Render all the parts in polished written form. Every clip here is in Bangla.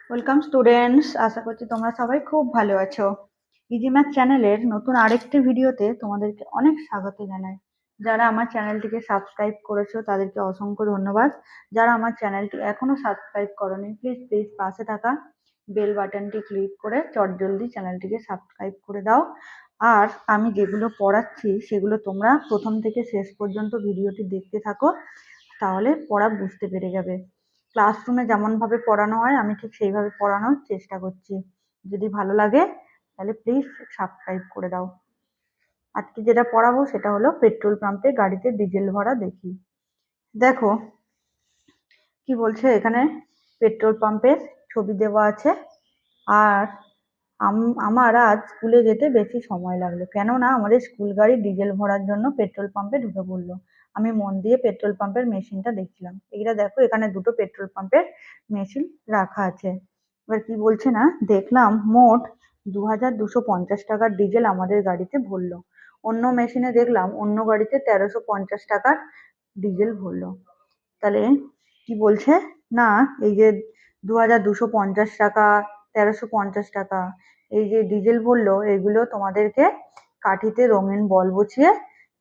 ওয়েলকাম স্টুডেন্টস, আশা করছি তোমরা সবাই খুব ভালো আছো। ইজি ম্যাথ চ্যানেলের নতুন আরেকটি ভিডিওতে তোমাদেরকে অনেক স্বাগত জানাই। যারা আমার চ্যানেলটিকে সাবস্ক্রাইব করেছো তাদেরকে অসংখ্য ধন্যবাদ। যারা আমার চ্যানেলটি এখনো সাবস্ক্রাইব করোনি, প্লিজ প্লিজ পাশে থাকা বেল বাটনটি ক্লিক করে চটজলদি চ্যানেলটিকে সাবস্ক্রাইব করে দাও। আর আমি যেগুলো পড়াচ্ছি সেগুলো তোমরা প্রথম থেকে শেষ পর্যন্ত ভিডিওটি দেখতে থাকো, তাহলে পড়া বুঝতে পেরে যাবে। ক্লাসরুমে যেমনভাবে পড়ানো হয় আমি ঠিক সেইভাবে পড়ানোর চেষ্টা করছি। যদি ভালো লাগে তাহলে প্লিজ সাবস্ক্রাইব করে দাও। আজকে যেটা পড়াবো সেটা হলো পেট্রোল পাম্পে গাড়িতে ডিজেল ভরা দেখি। দেখো কি বলছে এখানে, পেট্রোল পাম্পের ছবি দেওয়া আছে। আর আমার আজ স্কুলে যেতে বেশি সময় লাগলো, কেননা আমাদের স্কুল গাড়ি ডিজেল ভরার জন্য পেট্রোল পাম্পে ঢুকে পড়লো। আমি মন দিয়ে পেট্রোল পাম্পের মেশিনটা দেখছিলাম। এইটা দেখো, এখানে দুটো পেট্রোল পাম্পের মেশিন রাখা আছে। এবার কি বলছে না, দেখলাম মোট 2250 টাকার ডিজেল আমাদের গাড়িতে ভরলো। অন্য মেশিনে দেখলাম অন্য গাড়িতে 1350 টাকার ডিজেল ভরলো। তাহলে কি বলছে না, এই যে 2250 টাকা, 1350 টাকা, এই যে ডিজেল বললো, এগুলো তোমাদেরকে কাঠিতে রঙিন বল বসিয়ে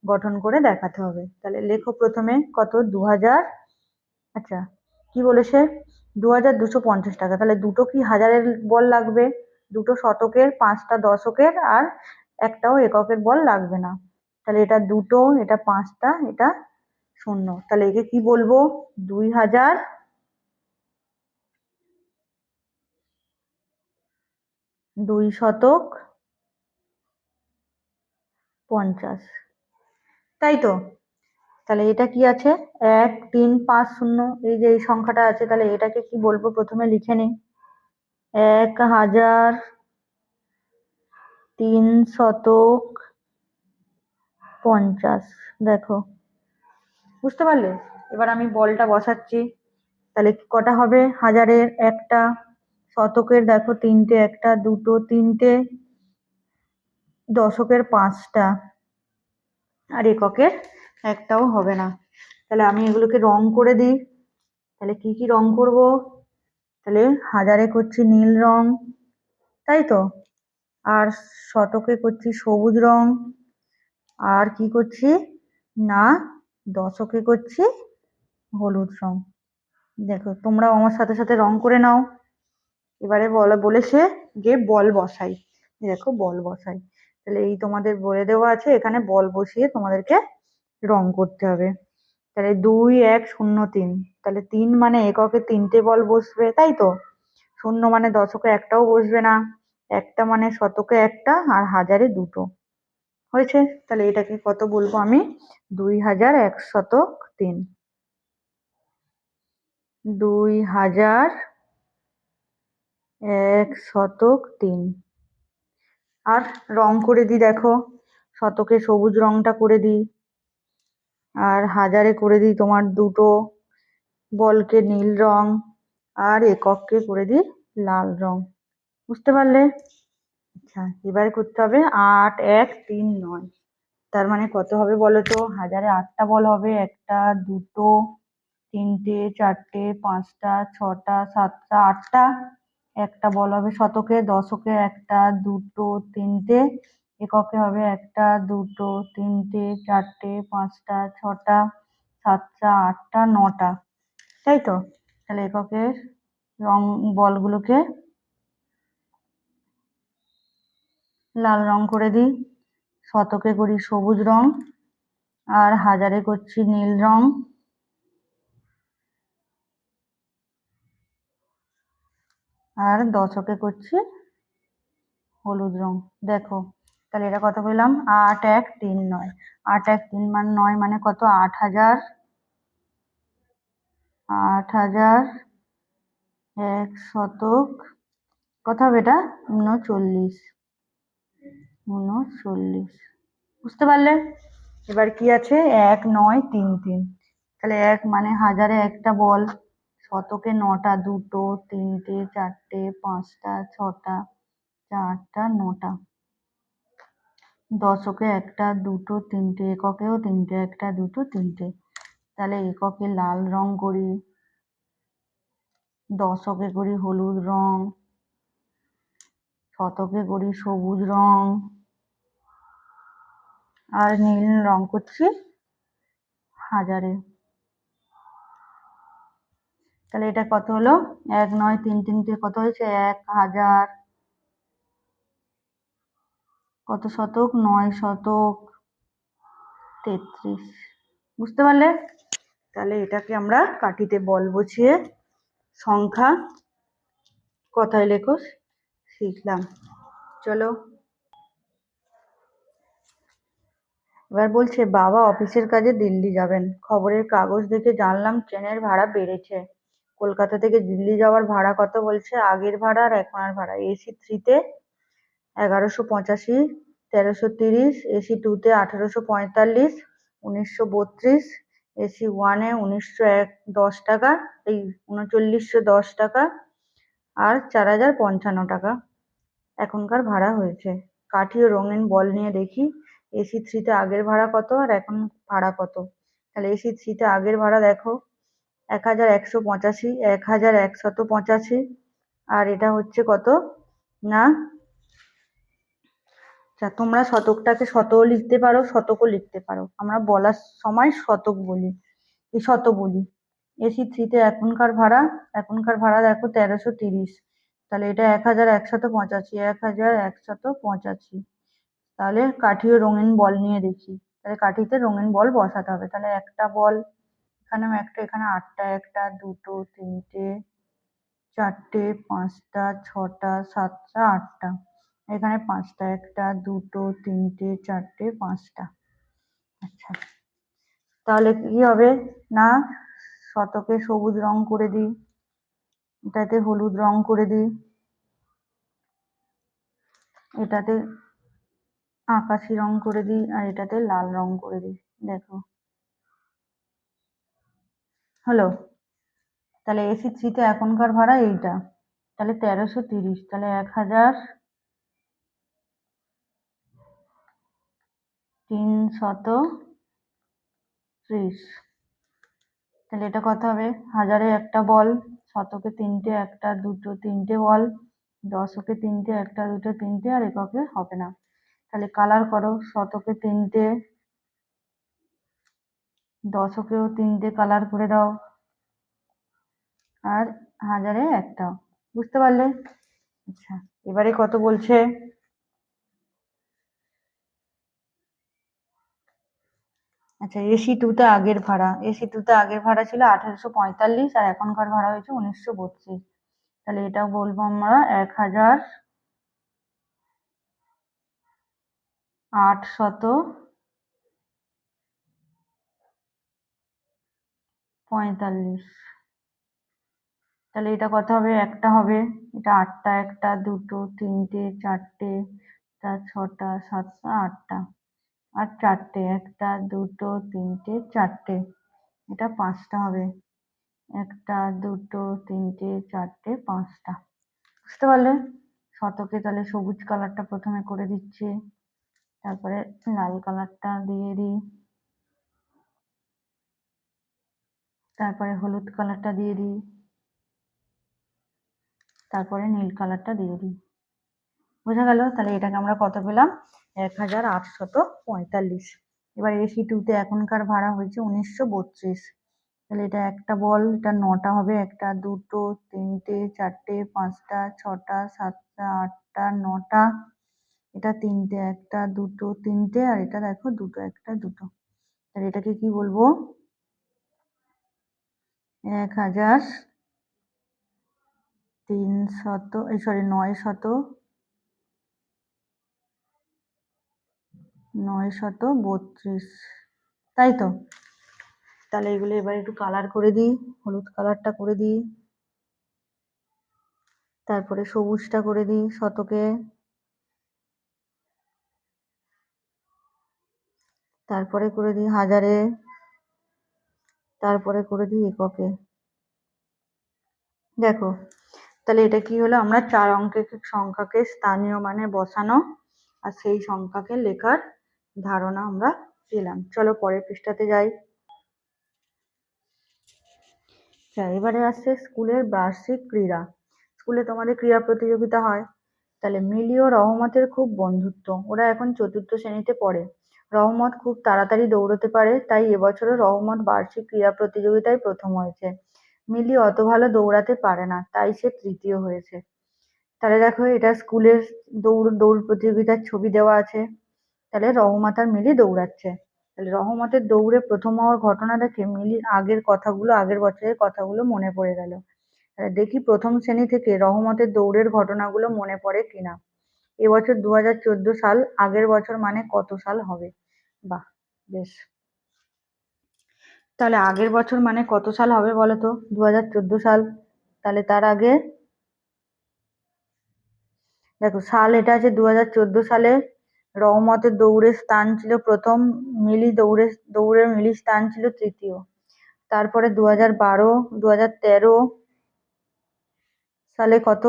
গঠন করে দেখাতে হবে। তাহলে লেখো প্রথমে কত, 2000। আচ্ছা, কি বলেছে, 2250 টাকা। তাহলে দুটো কি হাজারের বল লাগবে, দুটো শতকের, পাঁচটা দশকের, আর একটাও এককের বল লাগবে না। তাহলে এটা দুটো, এটা পাঁচটা, এটা শূন্য। তাহলে একে কি বলবো, 2000 250, তাই তো? তাহলে এটা কি আছে, 1350, এই যে এই সংখ্যাটা আছে, তাহলে এটাকে কি বলবো প্রথমে লিখে নিই, 1350। দেখো, বুঝতে পারলে? এবার আমি বলটা বসাচ্ছি। তাহলে কটা হবে, হাজারের একটা, শতকের দেখো তিনটে, একটা দুটো তিনটে, দশকের পাঁচটা, আর এককের একটাও হবে না। তাহলে আমি এগুলোকে রং করে দিই। তাহলে কি কি রং করব, তাহলে হাজারে করছি নীল রং, তাই তো? আর শতকে করছি সবুজ রং, আর কি করছি না, দশকে করছি হলুদ রং। দেখো, তোমরাও আমার সাথে সাথে রং করে নাও। এবারে বলেছে যে বল বসাই। দেখো বল বসাই, তাহলে এই তোমাদের বলে দেওয়া আছে, এখানে বল বসিয়ে তোমাদেরকে রং করতে হবে। তাহলে 2103, তাহলে 3 মানে এককে তিনটে বল বসবে, তাই তো? শূন্য মানে দশকে একটাও বসবে না, একটা মানে শতকে একটা, আর হাজারে দুটো। হয়েছে? তাহলে এটাকে কত বলবো আমি, 2103, 2103। আর রং করে দিই, দেখো শতকে সবুজ রংটা করে দিই, আর হাজারে করে দিই তোমার দুটো বলকে নীল রং, আর একককে করে দিই লাল রং। বুঝতে পারলে? আচ্ছা, এবারে করতে হবে 8139। তার মানে কত হবে বলো তো, হাজারে 8টা বল হবে, একটা দুটো তিনটে চারটে পাঁচটা ছটা সাতটা আটটা। একটা বল হবে শতকে, দশকে একটা দুটো তিনটে, এককে হবে একটা দুটো তিনটে চারটে পাঁচটা ছটা সাতটা আটটা নটা, তাই তো? তাহলে এককের রং বলগুলোকে লাল রং করে দিই, শতকে করি সবুজ রং, আর হাজারে করছি নীল রং, আর দশকে করছি হলুদ রং। দেখো, তাহলে এটা কত পেলাম, 8139। 8139 মানে 9 মানে কত, 8000, 8000 এক শতক, কত হবে এটা, 39, 39। বুঝতে পারলে? এবার কি আছে, 1933। তাহলে এক মানে হাজারে একটা বল, শতকে নটা, দুটো তিনটে চারটে পাঁচটা ছটা চারটা নটা, দশকে একটা দুটো তিনটে, এককেও তিনটে, একটা দুটো তিনটে। তাহলে এককে লাল রং করি, দশকে করি হলুদ রং, শতকে করি সবুজ রং, আর নীল রং করছি হাজারে। তাহলে এটা কত হলো? 1 9 3 3 কত হয়েছে? 1000। কত শতক? 9 শতক 33। বুঝতে পারলে? তাহলে এটাকে আমরা কাঠিতে বল বসিয়ে সংখ্যা কথায় লেখো শিখলাম। চলো, এবার বলছে বাবা অফিসের কাজে দিল্লি যাবেন, খবরের কাগজ দেখে জানলাম ট্রেনের ভাড়া বেড়েছে। কলকাতা থেকে দিল্লি যাওয়ার ভাড়া কত বলছে? আগের ভাড়া আর এখনের ভাড়া। এসি 3-তে 1185, 1330, এসি 2-তে 1845, 1932, এসি 1-এ 1910 টাকা, এই 3910 টাকা, আর 4055 টাকা এখনকার ভাড়া হয়েছে। কাঠি ও রঙিন বল নিয়ে দেখি এসি 3-তে আগের ভাড়া কত আর এখন ভাড়া কত। তাহলে এসি 3-তে আগের ভাড়া দেখো 1185, 1185, আর এটা হচ্ছে কত না, তোমরা শতকটাকে শতও লিখতে পারো, শতকও লিখতে পারো, আমরা বলার সময় শতক বলি, এই শত বলি। এসি 3-তে এখনকার ভাড়া দেখো 1330, তাহলে এটা 1185, 1185। তাহলে কাঠি ও রঙিন বল নিয়ে দেখি, তাহলে কাঠিতে রঙিন বল বসাতে হবে। তাহলে একটা বল, এখানেও একটা, এখানে 8টা, 1টা 2টো 3টে 4টে 5টা 6টা 7টা 8টা, এখানে 5টা, 1টা 2টো 3টে 4টে 5টা। আচ্ছা, তাহলে কি হবে না, শতকে সবুজ রং করে দিই, এটাতে হলুদ রং করে দিই, এটাতে আকাশি রং করে দিই, আর এটাতে লাল রং করে দিই। দেখো হলো। তাহলে এসি 3-তে এখনকার ভাড়া এইটা, তাহলে 1330, তাহলে 1330। তাহলে এটা কত হবে? হাজারে একটা বল, শতকে 3টে, 1টা 2টো 3টে বল, দশকে 3টে, 1টা 2টো 3টে, আর এককে হবে না। তাহলে কালার করো, শতকে 3টে, দশকেও 3টে কালার করে দাও, আর হাজারে একটা। বুঝতে পারলে? আচ্ছা, এবারে কত বলছে? আচ্ছা, এসি 2-তে আগের ভাড়া, এসি 2-তে আগের ভাড়া ছিল 1845, আর এখনকার ভাড়া হয়েছে 1932। তাহলে এটা বলবো আমরা 1845। তাহলে এটা কত হবে? একটা হবে, এটা 8টা, 1টা 2টো 3টে 4টে 6টা 7টা 8টা, আর 4টে, 1টা 2টো 3টে 4টে, এটা 5টা হবে, 1টা 2টো 3টে 4টে 5টা। বুঝতে পারলে? শতকে তাহলে সবুজ কালারটা প্রথমে করে দিচ্ছি, তারপরে লাল কালারটা দিয়ে দিই, তারপরে হলুদ কালারটা দিয়ে দিই, তারপরে নীল কালারটা দিয়ে দিই। বোঝা গেল? তাহলে এটাকে আমরা কত পেলাম? 1845। এবার এসি 2-তে এখনকার ভাড়া হয়েছে 1932। তাহলে এটা একটা বল, এটা 9টা হবে, 1টা 2টো 3টে 4টে 5টা 6টা 7টা 8টা 9টা, এটা 3টে, 1টা 2টো 3টে, আর এটা দেখো 2টো 1টা 2টো। তাহলে এটাকে কি বলবো? 932। তাই তো? তাহলে এগুলো এবার একটু কালার করে দিই, হলুদ কালারটা করে দিই, তারপরে সবুজটা করে দিই শতকে, তারপরে করে দিই হাজারে, তারপরে করে দিই এককে। দেখো, তাহলে এটা কি হলো? আমরা 4 অঙ্কের সংখ্যাকে স্থানীয় মানে বসানো আর সেই সংখ্যাকে লেখার ধারণা আমরা পেলাম। চলো পরের পৃষ্ঠাতে যাই। আচ্ছা, এবারে আসছে স্কুলের বার্ষিক ক্রীড়া। স্কুলে তোমাদের ক্রীড়া প্রতিযোগিতা হয়। তাহলে মিলি ও রহমতের খুব বন্ধুত্ব, ওরা এখন চতুর্থ শ্রেণীতে পড়ে। রহমত খুব তাড়াতাড়ি দৌড়তে পারে, তাই এবছরও রহমত বার্ষিক ক্রীড়া প্রতিযোগিতায় প্রথম হয়েছে। মিলি অত ভালো দৌড়াতে পারে না, তাই সে তৃতীয় হয়েছে। তাহলে দেখো, এটা স্কুলের দৌড় দৌড় প্রতিযোগিতার ছবি দেওয়া আছে। তাহলে রহমত আর মিলি দৌড়াচ্ছে। তাহলে রহমতের দৌড়ে প্রথম হওয়ার ঘটনা দেখে মিলির আগের বছরের কথাগুলো মনে পড়ে গেল। দেখি প্রথম শ্রেণী থেকে রহমতের দৌড়ের ঘটনাগুলো মনে পড়ে কিনা। এবছর 2014 সাল, আগের বছর মানে কত সাল হবে? বাহ, বেশ। তাহলে আগের বছর মানে কত সাল হবে বলো তো? 2014 সাল। তাহলে তার আগে দেখো, সাল এটা আছে 2014 সালে। রহমতের দৌড়ের স্থান ছিল প্রথম, মিলি দৌড়ে মিলির স্থান ছিল তৃতীয়। তারপরে 2012, 2013 সালে কত?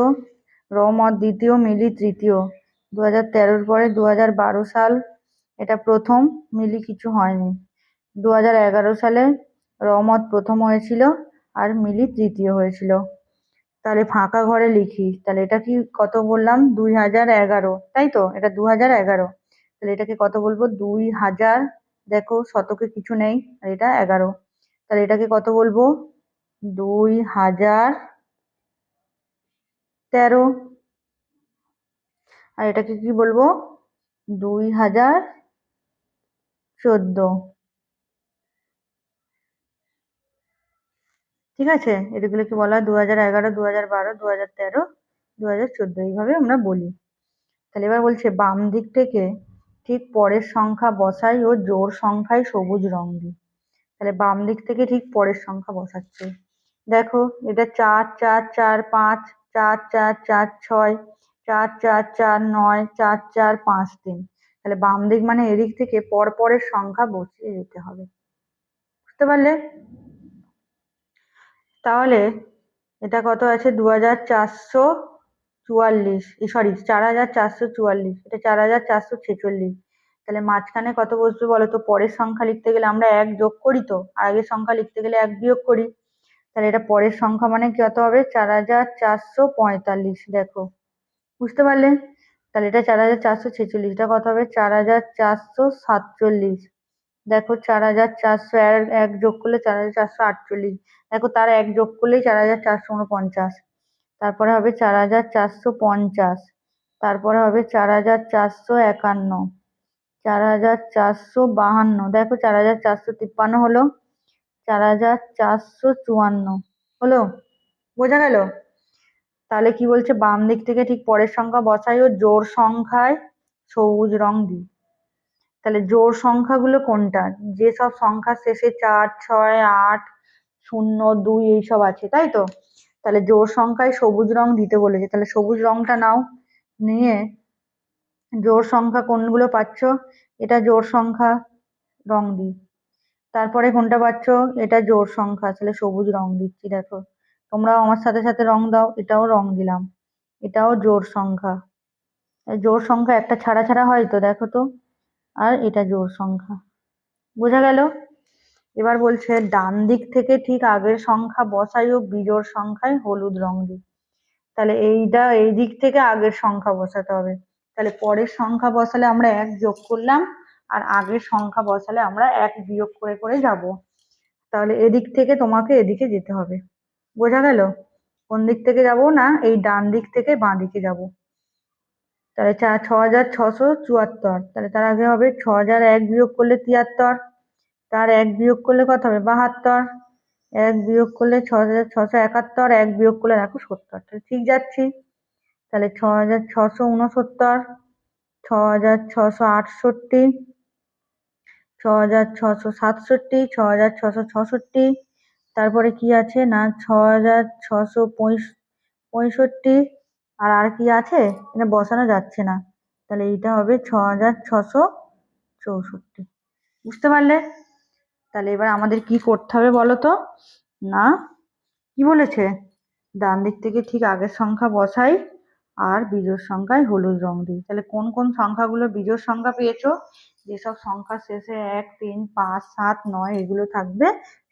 রহমত দ্বিতীয়, মিলি তৃতীয়। 2013-র পরে 2012 সাল, এটা প্রথম, মিলি কিছু হয়নি। 2011 সালে রহমত প্রথম হয়েছিল আর মিলি তৃতীয় হয়েছিল। তাহলে ফাঁকা ঘরে লিখি, তাহলে এটা কি কত বললাম? 2011, তাই তো? এটা 2011। তাহলে এটাকে কত বলবো? 2000। দেখো, শতকে কিছু নেই, আর এটা 11। তাহলে এটাকে কত বলবো? 2013। আর এটাকে কি বলবো? 2014। ঠিক আছে, এগুলোকে বলা হয় 2011, 2012, 2013, 2014, এইভাবে আমরা বলি। তাহলে এবার বলছে বাম দিক থেকে ঠিক পরের সংখ্যা বসাই ও জোড় সংখ্যায় সবুজ রং দিই। তাহলে বাম দিক থেকে ঠিক পরের সংখ্যা বসাচ্ছে। দেখো, এটা 4, 4, 4, 5, 4, 4, 4, 6, 4, 4, 4, 9, 4, 4, 5, 3। তাহলে বাম দিক মানে এদিক থেকে পরের সংখ্যা বসিয়ে দিতে হবে। বুঝতে পারলে? তাহলে এটা কত আছে? 2444, সরি, 4444, এটা 4446। তাহলে মাঝখানে কত বসবে বলো তো? পরের সংখ্যা লিখতে গেলে আমরা এক যোগ করি তো, আর আগের সংখ্যা লিখতে গেলে এক বিয়োগ করি। তাহলে এটা পরের সংখ্যা মানে কত হবে? 4445। দেখো, বুঝতে পারলে? তাহলে এটা 4446, এটা কত হবে? 4447। দেখো, 4400 এক যোগ করলে 4448। দেখো, তার এক যোগ করলেই 4449। তারপরে হবে 4450। তারপরে হবে 4451। 4452। দেখো, 4453 হলো। 4454 হলো। বোঝা গেল? তাহলে কি বলছে? বাম দিক থেকে ঠিক পরের সংখ্যা বসাই ও জোড় সংখ্যায় সবুজ রং দিই। তাহলে জোড় সংখ্যাগুলো কোনটা? যেসব সংখ্যার শেষে 4, 6, 8, 0, 2 এইসব আছে, তাই তো? তাহলে জোড় সংখ্যায় সবুজ রং দিতে বলেছে। তাহলে সবুজ রংটা নাও, নিয়ে জোড় সংখ্যা কোনগুলো পাচ্ছ? এটা জোড় সংখ্যা, রং দিই। তারপরে কোনটা পাচ্ছ? এটা জোড় সংখ্যা, তাহলে সবুজ রং দিচ্ছি। দেখো, তোমরাও আমার সাথে সাথে রং দাও। এটাও রং দিলাম, এটাও জোড় সংখ্যা। জোড় সংখ্যা একটা ছাড়া ছাড়া হয় তো, দেখো তো। আর এটা জোড় সংখ্যা। বোঝা গেল? এবার বলছে ডান দিক থেকে ঠিক আগের সংখ্যা বসাই ও বিজোড় সংখ্যায় হলুদ রং দিই। তাহলে এইটা এই দিক থেকে আগের সংখ্যা বসাতে হবে। তাহলে পরের সংখ্যা বসালে আমরা এক যোগ করলাম, আর আগের সংখ্যা বসালে আমরা এক বিয়োগ করে করে যাব। তাহলে এদিক থেকে তোমাকে এদিকে যেতে হবে। বোঝা গেল? কোন দিক থেকে যাব না, এই ডান দিক থেকে বাঁ দিকে যাব। তাহলে 6674। তাহলে তার আগে হবে 6001 বিয়োগ করলে 73। তার এক বিয়োগ করলে কত হবে? 72। এক বিয়োগ করলে 6671, এক বিয়োগ করলে দেখো 70। তাহলে ঠিক যাচ্ছি। তাহলে 6669, 6668, 6667, 6666। তারপরে কি আছে না 6665। আর কি আছে? এটা বসানো যাচ্ছে না। তাহলে এইটা হবে 6664। বুঝতে পারলে? তাহলে এবার আমাদের কি করতে হবে বলো তো? না, কি বলেছে? ডান দিক থেকে ঠিক আগের সংখ্যা বসাই আর বিজোড় সংখ্যায় হলুদ রং দিই। তাহলে কোন কোন সংখ্যাগুলো বিজোড় সংখ্যা পেয়েছো? যেসব সংখ্যা শেষে 1, 3, 5, 7, 9 এগুলো থাকবে,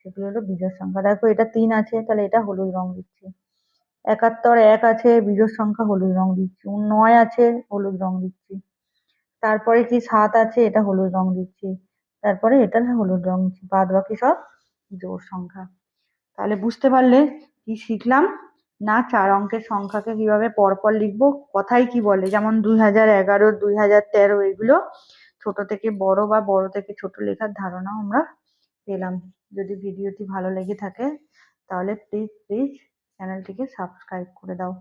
সেগুলো হলো বিজোড় সংখ্যা। দেখো এটা ৩ আছে, তাহলে এটা হলুদ রং দিচ্ছি। ৭১ ১ আছে, বিজোড় সংখ্যা, হলুদ রং দিচ্ছি। ৯ আছে, হলুদ রং দিচ্ছি। তারপরে কি ৭ আছে, এটা হলুদ রং দিচ্ছি। তারপরে এটা হলুদ রং দিচ্ছি। বাদ বাকি সব জোড় সংখ্যা। তাহলে বুঝতে পারলে কি শিখলাম না? ৪ অঙ্কের সংখ্যাকে কিভাবে পরপর লিখবো, কথায় কি বলে, যেমন ২০১১, ২০১৩ এগুলো ছোট থেকে বড় বা বড় থেকে ছোট লেখার ধারণাও আমরা পেলাম। যদি ভিডিওটি ভালো লেগে থাকে তাহলে প্লিজ প্লিজ চ্যানেলটিকে সাবস্ক্রাইব করে দাও।